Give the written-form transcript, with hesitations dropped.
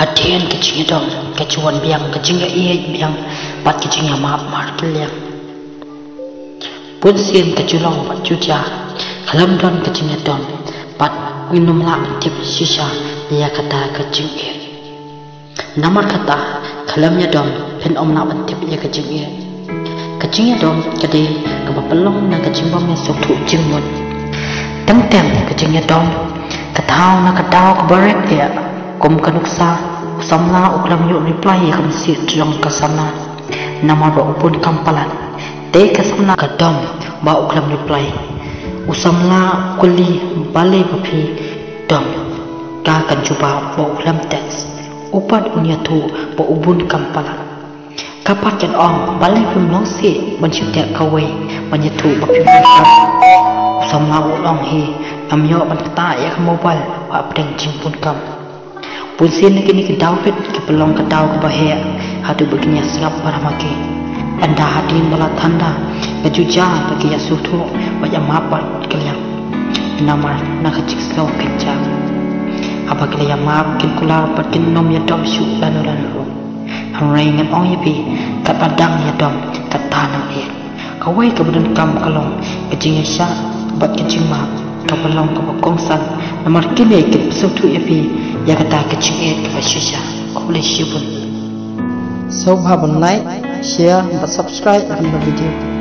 hatian kecing dom kecuan biang kecing iya biang pat kecing maaf mar keliang pun sien keculang pat cuca kalam don kecing dom pat minum lang tip sisa dia kata kecing iya namar kata kalamnya dom pen om nak tip iya kecing iya kecing dom kade kebapelong na kecing bom yang sok tu jingmut tang tem kecing dom katau na katau kebarek dia kom kanuksa usamla uklam yuk reply kam si trong kasana nama ba upun kampalan te kasana kadam ba uklam reply usamla kuli balai bapi dom ka kan cuba ba uklam teks upat unya tu ba ubun kampalan kapat kan ong balai pemlong si bancutia kawai banyetu bapi kap usamla ulong hi amyo ban kata ya mobile ba pedang jimpun kam Punsin kini ke David ke pelong ke dau ke bahaya hadu begini serap paramaki anda hadin bala tanda kejuja bagi yasutu banyak mapat kalian nama nak kecik saw kencang apa kalian maaf kin kular patin nom ya dom su lanu hamrai ngan ong yapi kat padang ya dom kat tanang ye kawai ke badan kam kalong kecing ya bat kecing maaf ke pelong ke kongsan nomor kini ke sutu yapi ya kata kecing ke fasya boleh syubun so bhabun like share dan subscribe di video